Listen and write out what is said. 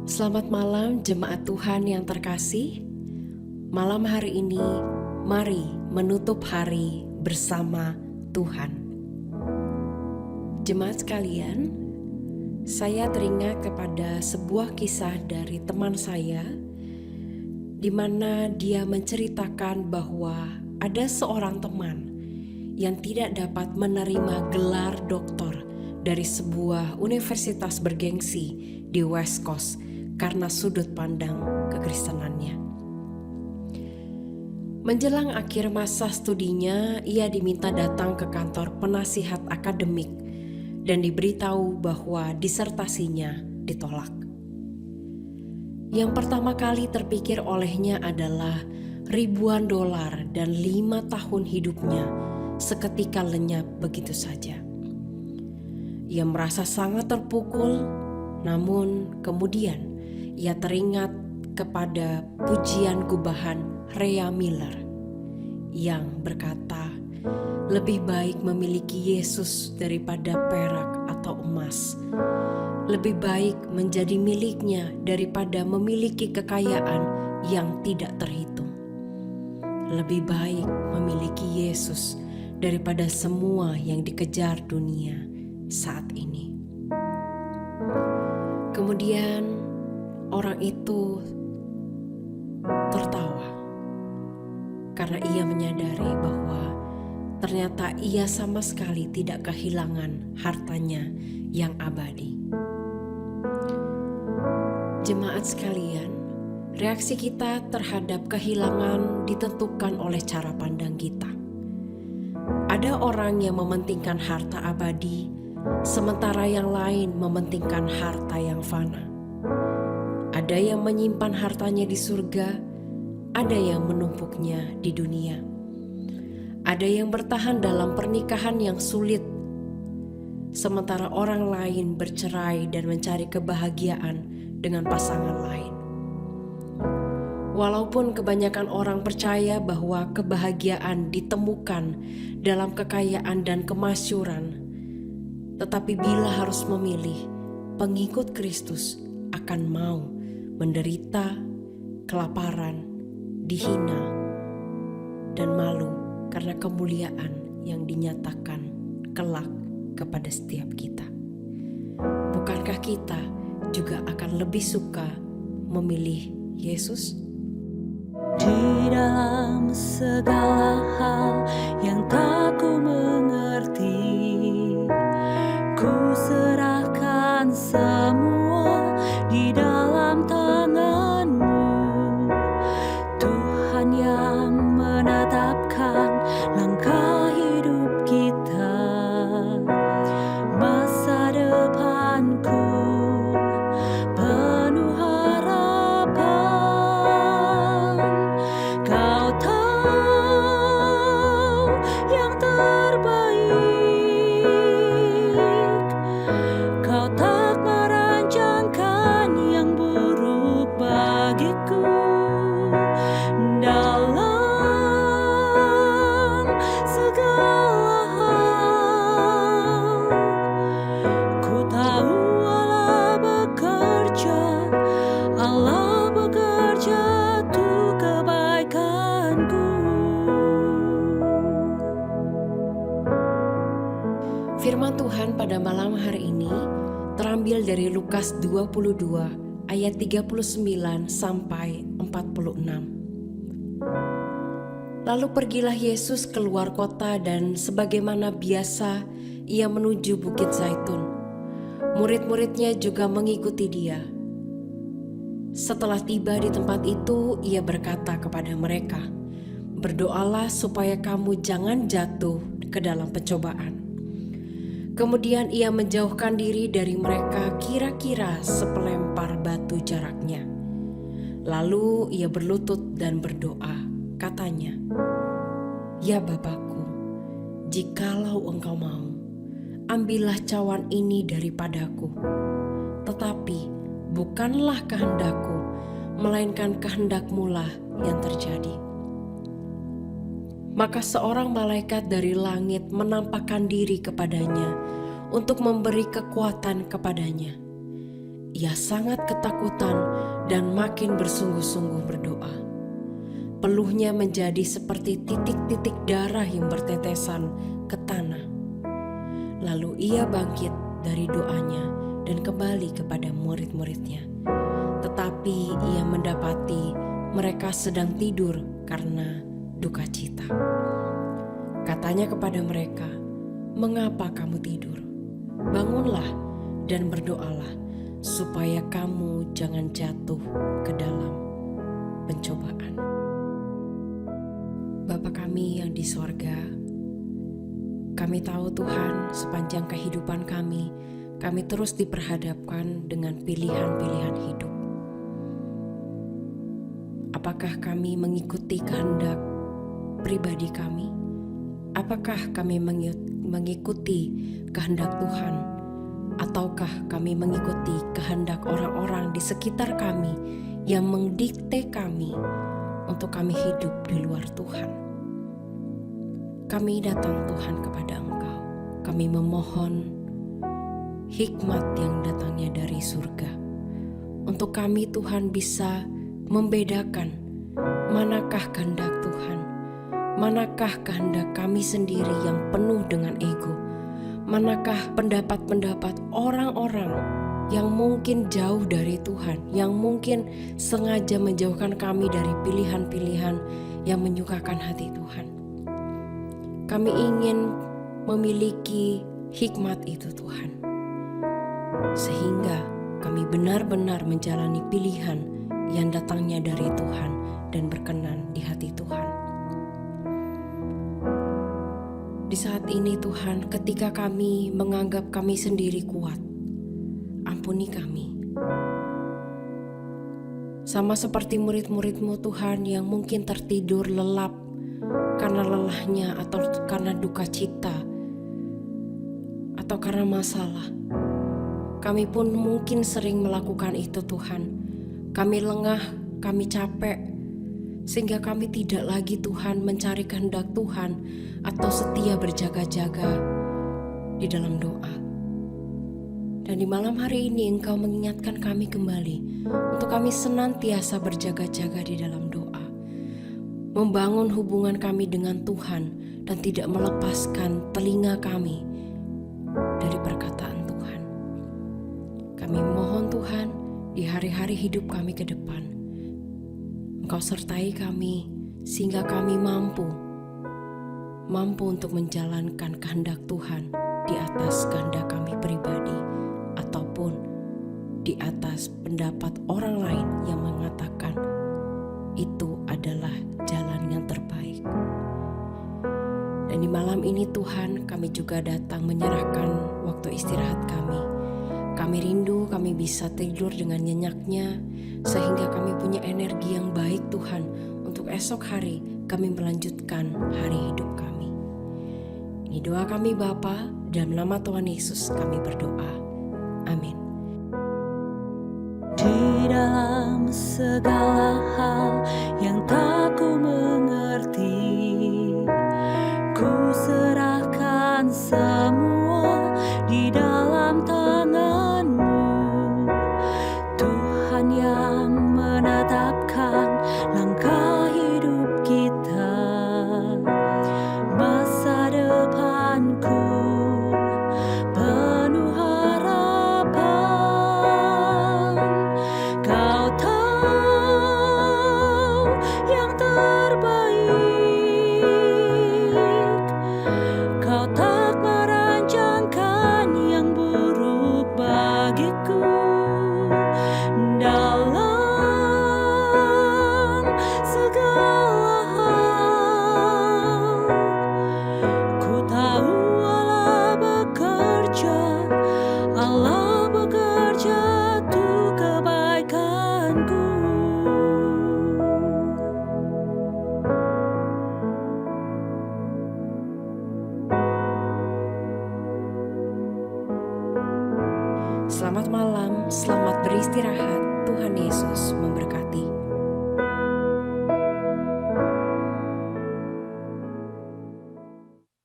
Selamat malam jemaat Tuhan yang terkasih. Malam hari ini, mari menutup hari bersama Tuhan. Jemaat sekalian, saya teringat kepada sebuah kisah dari teman saya, di mana dia menceritakan bahwa ada seorang teman yang tidak dapat menerima gelar doktor dari sebuah universitas bergengsi di West Coast karena sudut pandang kekristenannya. Menjelang akhir masa studinya, ia diminta datang ke kantor penasihat akademik dan diberitahu bahwa disertasinya ditolak. Yang pertama kali terpikir olehnya adalah ribuan dolar dan 5 tahun hidupnya seketika lenyap begitu saja. Ia merasa sangat terpukul, namun kemudian ia teringat kepada pujian gubahan Rhea Miller yang berkata, lebih baik memiliki Yesus daripada perak atau emas. Lebih baik menjadi miliknya daripada memiliki kekayaan yang tidak terhitung. Lebih baik memiliki Yesus daripada semua yang dikejar dunia saat ini. Kemudian orang itu tertawa karena ia menyadari bahwa ternyata ia sama sekali tidak kehilangan hartanya yang abadi. Jemaat sekalian, reaksi kita terhadap kehilangan ditentukan oleh cara pandang kita. Ada orang yang mementingkan harta abadi, sementara yang lain mementingkan harta yang fana. Ada yang menyimpan hartanya di surga, ada yang menumpuknya di dunia. Ada yang bertahan dalam pernikahan yang sulit, sementara orang lain bercerai dan mencari kebahagiaan dengan pasangan lain. Walaupun kebanyakan orang percaya bahwa kebahagiaan ditemukan dalam kekayaan dan kemasyuran, tetapi bila harus memilih, pengikut Kristus akan mau menderita, kelaparan, dihina, dan malu karena kemuliaan yang dinyatakan kelak kepada setiap kita. Bukankah kita juga akan lebih suka memilih Yesus? Di dalam segala hal yang tak ku mengerti, ku serahkan semua di dalam tangan-Mu. Tuhan yang menetapkan langkah hidup kita, masa depanku penuh harapan. Kau tahu yang terbaik, Kau tak merancangkan yang buruk bagiku. Dalam segala hal, ku tahu Allah bekerja untuk kebaikanku. Firman Tuhan pada malam hari ini terambil dari Lukas 22 ayat 39 sampai 46. Lalu pergilah Yesus keluar kota dan sebagaimana biasa ia menuju Bukit Zaitun. Murid-muridnya juga mengikuti dia. Setelah tiba di tempat itu, ia berkata kepada mereka, "Berdoalah supaya kamu jangan jatuh ke dalam pencobaan." Kemudian ia menjauhkan diri dari mereka kira-kira sepelempar batu jaraknya. Lalu ia berlutut dan berdoa, katanya, "Ya Bapakku, jikalau Engkau mau, ambillah cawan ini daripadaku. Tetapi bukanlah kehendakku, melainkan kehendak-Mu lah yang terjadi." Maka seorang malaikat dari langit menampakkan diri kepadanya untuk memberi kekuatan kepadanya. ia sangat ketakutan dan makin bersungguh-sungguh berdoa. Peluhnya menjadi seperti titik-titik darah yang bertetesan ke tanah. Lalu ia bangkit dari doanya dan kembali kepada murid-muridnya. Tetapi ia mendapati mereka sedang tidur karena duka cita. Katanya kepada mereka, "Mengapa kamu tidur? Bangunlah dan berdoalah, supaya kamu jangan jatuh ke dalam pencobaan." Bapa kami yang di sorga, kami tahu Tuhan, sepanjang kehidupan kami terus diperhadapkan dengan pilihan-pilihan hidup. Apakah kami mengikuti kehendak pribadi kami? Apakah kami mengikuti kehendak Tuhan? Ataukah kami mengikuti kehendak orang-orang di sekitar kami yang mendikte kami untuk kami hidup di luar Tuhan? Kami datang Tuhan kepada Engkau. Kami memohon hikmat yang datangnya dari surga. Untuk kami Tuhan bisa membedakan manakah kehendak Tuhan, manakah kehendak kami sendiri yang penuh dengan ego, manakah pendapat-pendapat orang-orang yang mungkin jauh dari Tuhan, yang mungkin sengaja menjauhkan kami dari pilihan-pilihan yang menyukakan hati Tuhan. Kami ingin memiliki hikmat itu Tuhan, sehingga kami benar-benar menjalani pilihan yang datangnya dari Tuhan dan berkenan di hati Tuhan. Di saat ini Tuhan, ketika kami menganggap kami sendiri kuat, ampuni kami. Sama seperti murid-murid-Mu Tuhan yang mungkin tertidur lelap karena lelahnya atau karena duka cita atau karena masalah. Kami pun mungkin sering melakukan itu Tuhan. Kami lengah, kami capek, sehingga kami tidak lagi Tuhan mencari kehendak Tuhan atau setia berjaga-jaga di dalam doa. Dan di malam hari ini Engkau mengingatkan kami kembali untuk kami senantiasa berjaga-jaga di dalam doa, membangun hubungan kami dengan Tuhan dan tidak melepaskan telinga kami dari perkataan Tuhan. Kami mohon Tuhan, di hari-hari hidup kami ke depan, Engkau sertai kami sehingga kami mampu untuk menjalankan kehendak Tuhan di atas kehendak kami pribadi ataupun di atas pendapat orang lain yang mengatakan itu adalah jalan yang terbaik. Dan di malam ini Tuhan, kami juga datang menyerahkan waktu istirahat kami. Kami rindu kami bisa tidur dengan nyenyaknya, sehingga kami punya energi yang baik Tuhan untuk esok hari kami melanjutkan hari hidup kami. Ini doa kami Bapa, dalam nama Tuhan Yesus kami berdoa. Amin. Di dalam segala hal yang tak ku mengerti, ku serahkan semua di dalam tangan-Mu. Tuhan yang menetapkan langkah hidup kita, masa depanku penuh harapan. Kau tahu yang terbaik, Kau tak merancangkan yang buruk bagiku. Dalam segala hal, ku tahu Allah bekerja untuk kebaikanku. Selamat malam, selamat beristirahat. Tuhan Yesus memberkati.